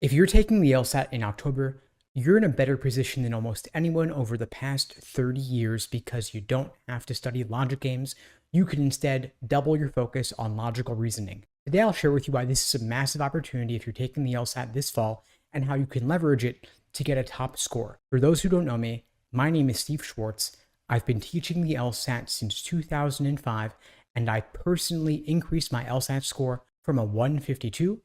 If you're taking the LSAT in October, you're in a better position than almost anyone over the past 30 years because you don't have to study logic games. You can instead double your focus on logical reasoning. Today, I'll share with you why this is a massive opportunity if you're taking the LSAT this fall and how you can leverage it to get a top score. For those who don't know me, my name is Steve Schwartz. I've been teaching the LSAT since 2005, and I personally increased my LSAT score from a 152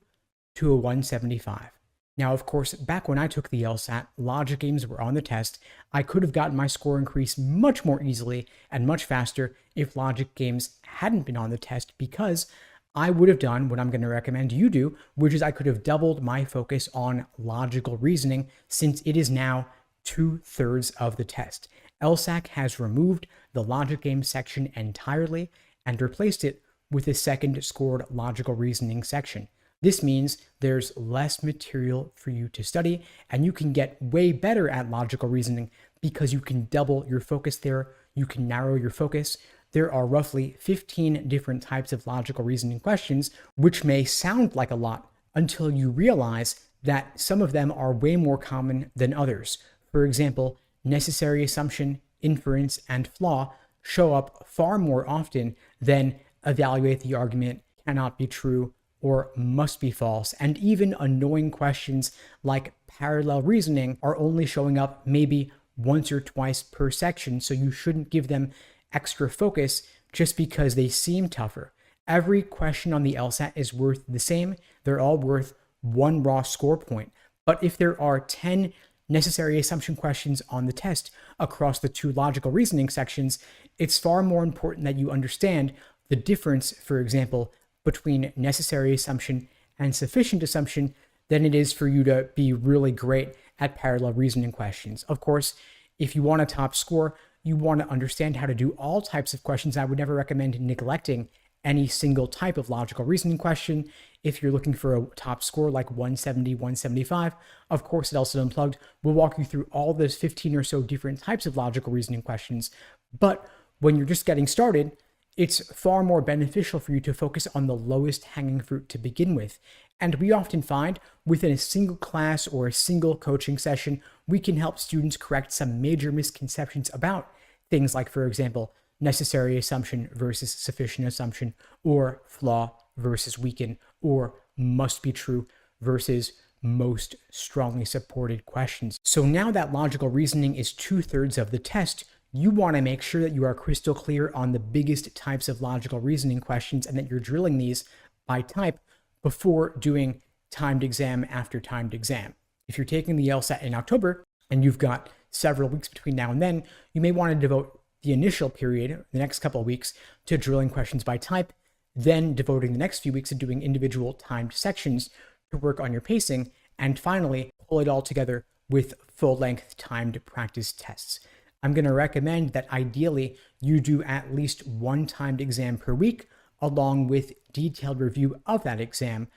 to a 175. Now, of course, back when I took the LSAT, logic games were on the test. I could have gotten my score increase much more easily and much faster if logic games hadn't been on the test, because I would have done what I'm going to recommend you do, which is I could have doubled my focus on logical reasoning, since it is now 2/3 of the test. LSAC has removed the logic game section entirely and replaced it with a second scored logical reasoning section. This means there's less material for you to study, and you can get way better at logical reasoning because you can double your focus there. You can narrow your focus. There are roughly 15 different types of logical reasoning questions, which may sound like a lot until you realize that some of them are way more common than others. For example, necessary assumption, inference, and flaw show up far more often than evaluate the argument, cannot be true, or must be false. And even annoying questions like parallel reasoning are only showing up maybe once or twice per section, so you shouldn't give them extra focus just because they seem tougher. Every question on the LSAT is worth the same. They're all worth one raw score point. But if there are 10 necessary assumption questions on the test across the two logical reasoning sections, it's far more important that you understand the difference, for example, between necessary assumption and sufficient assumption than it is for you to be really great at parallel reasoning questions. Of course, if you want a top score, you want to understand how to do all types of questions. I would never recommend neglecting any single type of logical reasoning question. If you're looking for a top score like 170, 175, of course, at LSAT Unplugged, we'll walk you through all those 15 or so different types of logical reasoning questions. But when you're just getting started, it's far more beneficial for you to focus on the lowest hanging fruit to begin with. And we often find within a single class or a single coaching session, we can help students correct some major misconceptions about things like, for example, necessary assumption versus sufficient assumption, or flaw versus weaken, or must be true versus most strongly supported questions. So now that logical reasoning is 2/3 of the test, you want to make sure that you are crystal clear on the biggest types of logical reasoning questions and that you're drilling these by type before doing timed exam after timed exam. If you're taking the LSAT in October and you've got several weeks between now and then, you may want to devote the initial period, the next couple of weeks, to drilling questions by type, then devoting the next few weeks to doing individual timed sections to work on your pacing, and finally pull it all together with full-length timed practice tests. I'm going to recommend that ideally you do at least one timed exam per week, along with detailed review of that exam,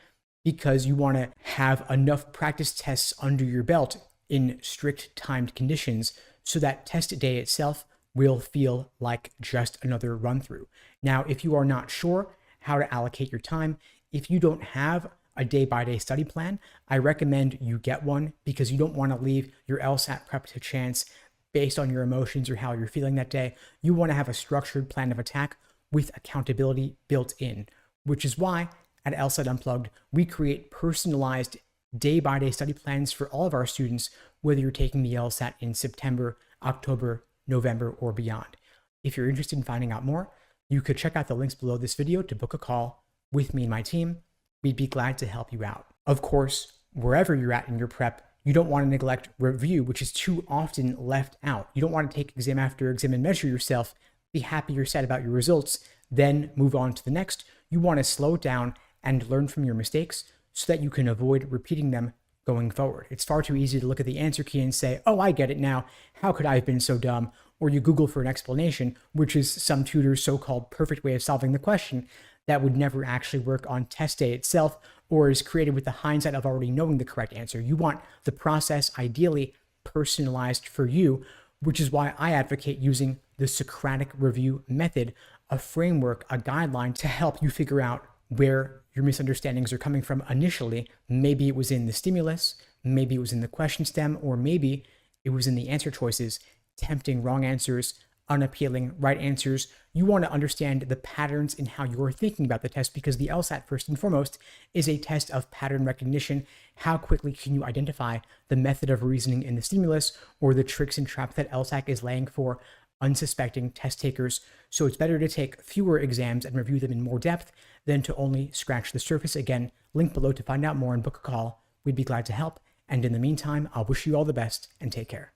because you want to have enough practice tests under your belt in strict timed conditions so that test day itself will feel like just another run through. Now, if you are not sure how to allocate your time, if you don't have a day-by-day study plan, I recommend you get one, because you don't want to leave your LSAT prep to chance based on your emotions or how you're feeling that day. You want to have a structured plan of attack with accountability built in, which is why at LSAT Unplugged, we create personalized day-by-day study plans for all of our students, whether you're taking the LSAT in September, October, November, or beyond. If you're interested in finding out more, you could check out the links below this video to book a call with me and my team. We'd be glad to help you out. Of course, wherever you're at in your prep, you don't want to neglect review, which is too often left out. You don't want to take exam after exam and measure yourself, be happy you're sad about your results, then move on to the next. You want to slow down and learn from your mistakes so that you can avoid repeating them going forward. It's far too easy to look at the answer key and say, oh, I get it now. How could I have been so dumb? Or you Google for an explanation, which is some tutor's so-called perfect way of solving the question that would never actually work on test day itself, or is created with the hindsight of already knowing the correct answer. You want the process ideally personalized for you, which is why I advocate using the Socratic review method, a framework, a guideline to help you figure out where your misunderstandings are coming from initially. Maybe it was in the stimulus, maybe it was in the question stem, or maybe it was in the answer choices, tempting wrong answers, unappealing right answers. You want to understand the patterns in how you're thinking about the test, because the LSAT, first and foremost, is a test of pattern recognition. How quickly can you identify the method of reasoning in the stimulus or the tricks and traps that LSAT is laying for unsuspecting test takers? So it's better to take fewer exams and review them in more depth than to only scratch the surface. Again, link below to find out more and book a call. We'd be glad to help. And in the meantime, I'll wish you all the best and take care.